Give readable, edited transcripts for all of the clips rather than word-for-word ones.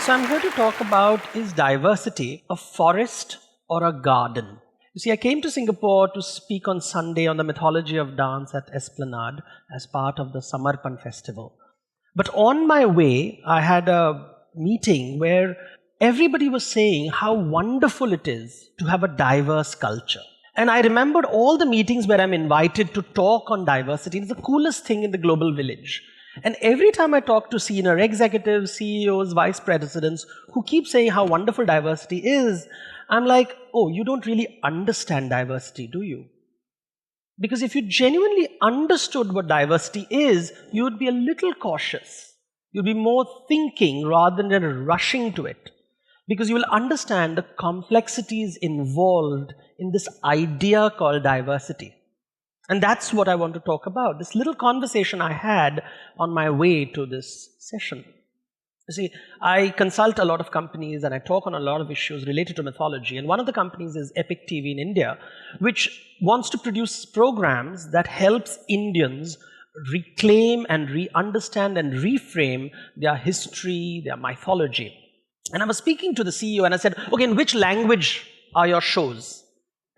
So I'm here to talk about, is diversity a forest or a garden? You see, I came to Singapore to speak on Sunday on the mythology of dance at Esplanade as part of the Samarpan festival. But on my way, I had a meeting where everybody was saying how wonderful it is to have a diverse culture. And I remembered all the meetings where I'm invited to talk on diversity. It's the coolest thing in the global village. And every time I talk to senior executives, CEOs, vice presidents who keep saying how wonderful diversity is, I'm like, oh, you don't really understand diversity, do you? Because if you genuinely understood what diversity is, you would be a little cautious. You'd be more thinking rather than rushing to it. Because you will understand the complexities involved in this idea called diversity. And that's what I want to talk about, this little conversation I had on my way to this session. You see, I consult a lot of companies and I talk on a lot of issues related to mythology. And one of the companies is Epic TV in India, which wants to produce programs that helps Indians reclaim and re-understand and reframe their history, their mythology. And I was speaking to the CEO and I said, okay, in which language are your shows?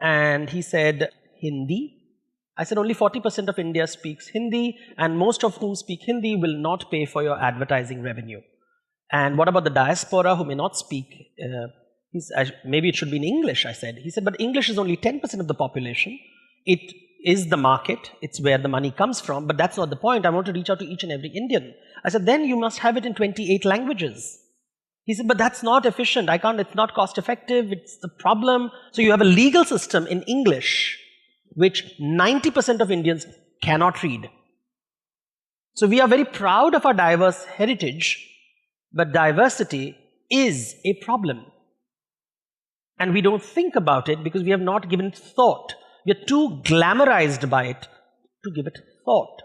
And he said, Hindi. I said, only 40% of India speaks Hindi, and most of whom speak Hindi will not pay for your advertising revenue. And what about the diaspora who may not speak? Maybe it should be in English, I said. He said, but English is only 10% of the population. It is the market. It's where the money comes from, but that's not the point. I want to reach out to each and every Indian. I said, then you must have it in 28 languages. He said, but that's not efficient. It's not cost effective. It's the problem. So you have a legal system in English which 90% of Indians cannot read. So we are very proud of our diverse heritage, but diversity is a problem. And we don't think about it because we have not given it thought. We are too glamorized by it to give it thought.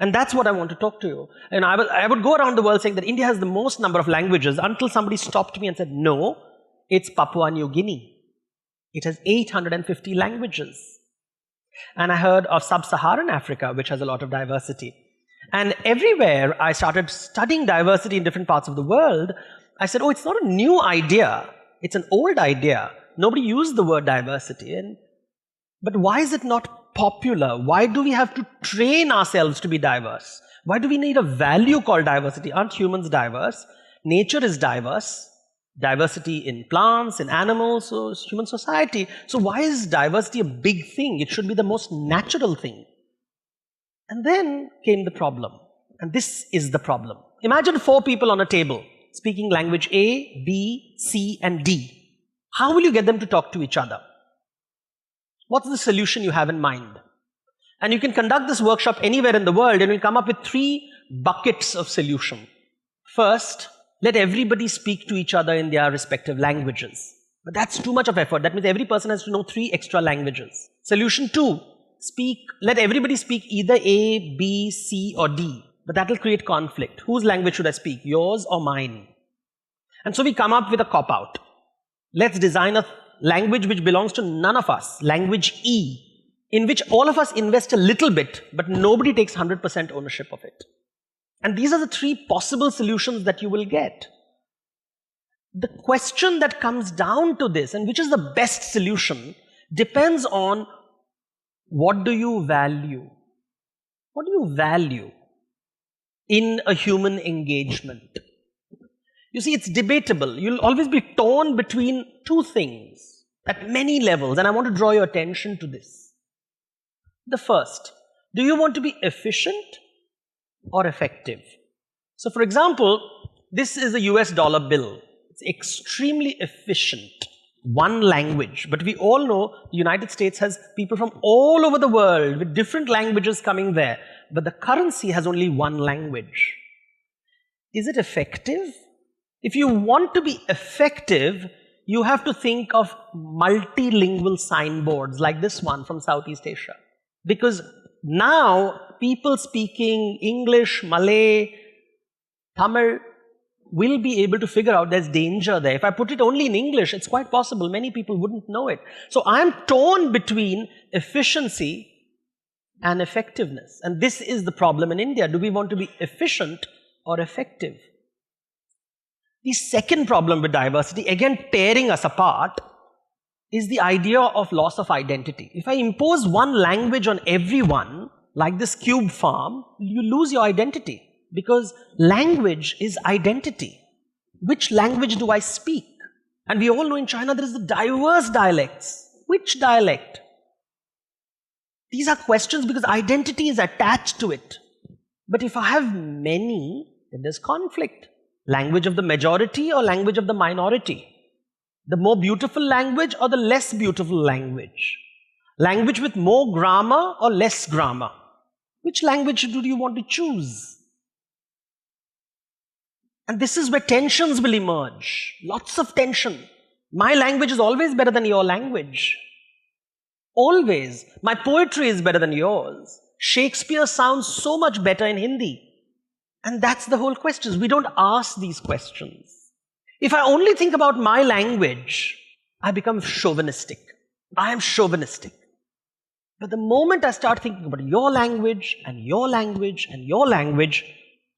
And that's what I want to talk to you. And I would go around the world saying that India has the most number of languages until somebody stopped me and said, no, it's Papua New Guinea. It has 850 languages. And I heard of sub-Saharan Africa, which has a lot of diversity. And everywhere I started studying diversity in different parts of the world, I said, oh, it's not a new idea. It's an old idea. Nobody used the word diversity. But why is it not popular? Why do we have to train ourselves to be diverse? Why do we need a value called diversity? Aren't humans diverse? Nature is diverse. Diversity in plants, in animals, so human society. So why is diversity a big thing? It should be the most natural thing. And then came the problem. And this is the problem. Imagine 4 people on a table speaking language A, B, C, and D. How will you get them to talk to each other? What's the solution you have in mind? And you can conduct this workshop anywhere in the world and you'll come up with 3 buckets of solution. First, let everybody speak to each other in their respective languages. But that's too much of effort. That means every person has to know 3 extra languages. Solution 2, let everybody speak either A, B, C, or D. But that will create conflict. Whose language should I speak? Yours or mine? And so we come up with a cop-out. Let's design a language which belongs to none of us. Language E, in which all of us invest a little bit, but nobody takes 100% ownership of it. And these are the 3 possible solutions that you will get. The question that comes down to this, and which is the best solution, depends on what do you value? What do you value in a human engagement? You see, it's debatable. You'll always be torn between 2 things at many levels, and I want to draw your attention to this. The first, do you want to be efficient or effective? So for example, this is a US dollar bill. It's extremely efficient. 1 language. But we all know the United States has people from all over the world with different languages coming there. But the currency has only 1 language. Is it effective? If you want to be effective, you have to think of multilingual signboards like this one from Southeast Asia. Because now people speaking English, Malay, Tamil will be able to figure out there's danger there. If I put it only in English, it's quite possible many people wouldn't know it. So I'm torn between efficiency and effectiveness. And this is the problem in India. Do we want to be efficient or effective? The second problem with diversity, again tearing us apart, is the idea of loss of identity. If I impose one language on everyone, like this cube farm, you lose your identity, because language is identity. Which language do I speak? And we all know in China there is the diverse dialects. Which dialect? These are questions because identity is attached to it. But if I have many, then there's conflict. Language of the majority or language of the minority? The more beautiful language or the less beautiful language? Language with more grammar or less grammar? Which language do you want to choose? And this is where tensions will emerge. Lots of tension. My language is always better than your language. Always. My poetry is better than yours. Shakespeare sounds so much better in Hindi. And that's the whole question. We don't ask these questions. If I only think about my language, I become chauvinistic. I am chauvinistic. But the moment I start thinking about your language and your language and your language,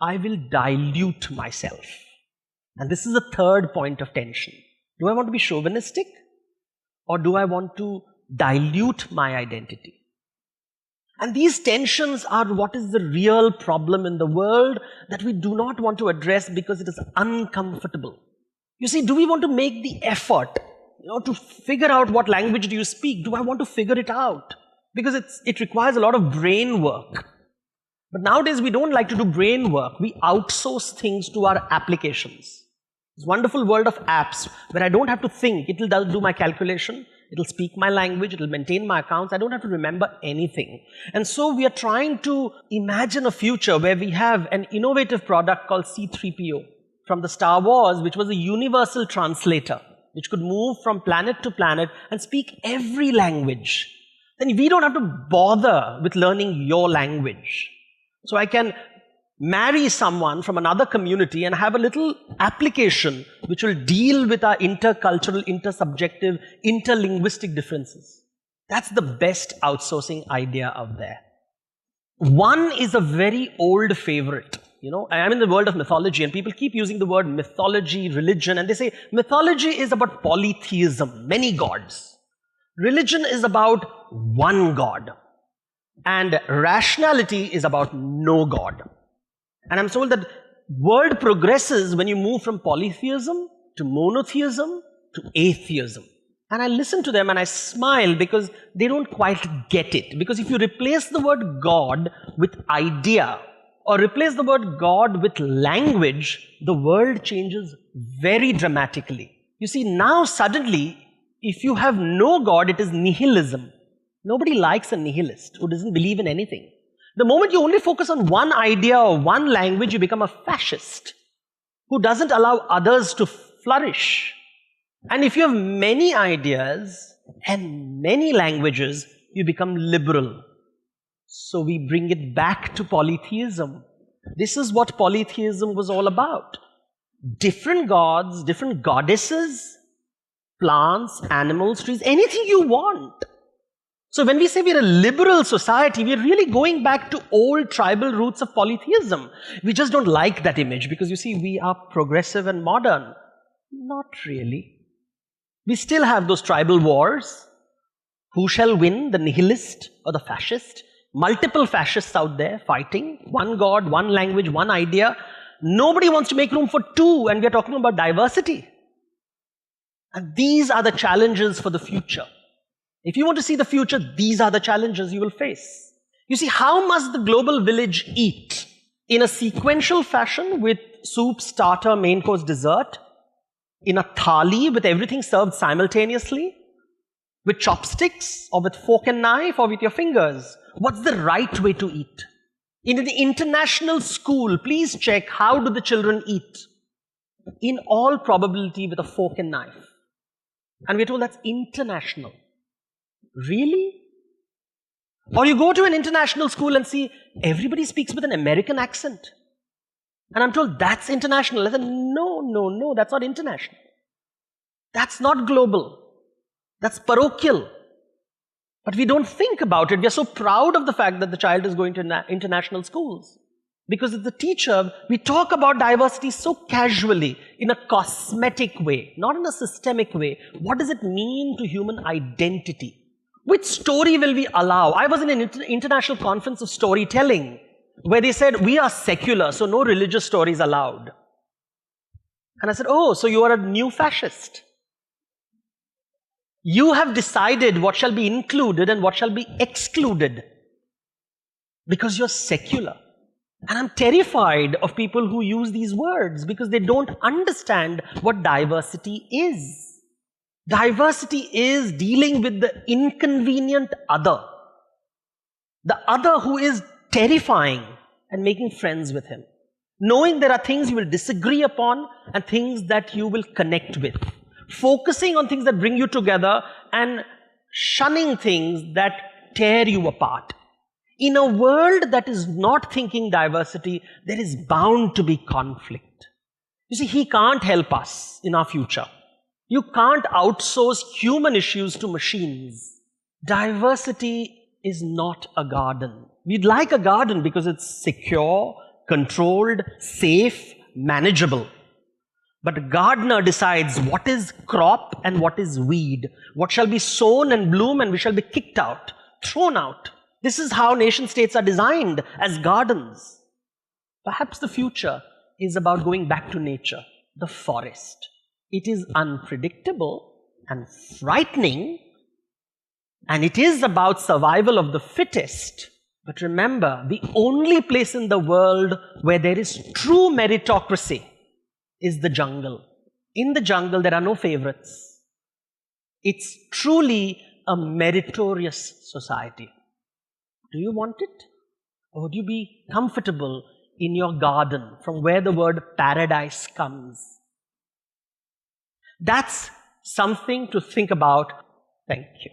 I will dilute myself. And this is the third point of tension. Do I want to be chauvinistic? Or do I want to dilute my identity? And these tensions are what is the real problem in the world that we do not want to address because it is uncomfortable. You see, do we want to make the effort, to figure out what language do you speak? Do I want to figure it out? Because it requires a lot of brain work. But nowadays we don't like to do brain work. We outsource things to our applications. This wonderful world of apps where I don't have to think. It will do my calculation. It will speak my language. It will maintain my accounts. I don't have to remember anything. And so we are trying to imagine a future where we have an innovative product called C3PO from the Star Wars, which was a universal translator, which could move from planet to planet and speak every language. Then we don't have to bother with learning your language. So I can marry someone from another community and have a little application which will deal with our intercultural, intersubjective, interlinguistic differences. That's the best outsourcing idea out there. One is a very old favorite. I am in the world of mythology and people keep using the word mythology, religion, and they say mythology is about polytheism, many gods. Religion is about one God. And rationality is about no God. And I'm told that world progresses when you move from polytheism to monotheism to atheism. And I listen to them and I smile because they don't quite get it. Because if you replace the word God with idea or replace the word God with language, the world changes very dramatically. You see, now suddenly, if you have no God, it is nihilism. Nobody likes a nihilist who doesn't believe in anything. The moment you only focus on one idea or one language, you become a fascist who doesn't allow others to flourish. And if you have many ideas and many languages, you become liberal. So we bring it back to polytheism. This is what polytheism was all about. Different gods, different goddesses, plants, animals, trees, anything you want. So when we say we're a liberal society, we're really going back to old tribal roots of polytheism. We just don't like that image because you see, we are progressive and modern. Not really. We still have those tribal wars. Who shall win, the nihilist or the fascist? Multiple fascists out there fighting. One God, one language, one idea. Nobody wants to make room for two, and we're talking about diversity. And these are the challenges for the future. If you want to see the future, these are the challenges you will face. You see, how must the global village eat? In a sequential fashion with soup, starter, main course, dessert? In a thali with everything served simultaneously? With chopsticks or with fork and knife or with your fingers? What's the right way to eat? In an international school, please check how do the children eat? In all probability with a fork and knife. And we're told that's international. Really? Or you go to an international school and see everybody speaks with an American accent. And I'm told that's international. I said, no, that's not international. That's not global. That's parochial. But we don't think about it. We are so proud of the fact that the child is going to international schools. Because as a teacher, we talk about diversity so casually, in a cosmetic way, not in a systemic way. What does it mean to human identity? Which story will we allow? I was in an international conference of storytelling where they said, we are secular, so no religious stories allowed. And I said, oh, so you are a new fascist. You have decided what shall be included and what shall be excluded because you're secular. And I'm terrified of people who use these words because they don't understand what diversity is. Diversity is dealing with the inconvenient other. The other who is terrifying, and making friends with him. Knowing there are things you will disagree upon and things that you will connect with. Focusing on things that bring you together and shunning things that tear you apart. In a world that is not thinking diversity, there is bound to be conflict. You see, he can't help us in our future. You can't outsource human issues to machines. Diversity is not a garden. We'd like a garden because it's secure, controlled, safe, manageable. But a gardener decides what is crop and what is weed. What shall be sown and bloom and we shall be kicked out, thrown out. This is how nation states are designed, as gardens. Perhaps the future is about going back to nature, the forest. It is unpredictable and frightening, and it is about survival of the fittest. But remember, the only place in the world where there is true meritocracy is the jungle. In the jungle, there are no favorites. It's truly a meritorious society. Do you want it? Or would you be comfortable in your garden, from where the word paradise comes? That's something to think about. Thank you.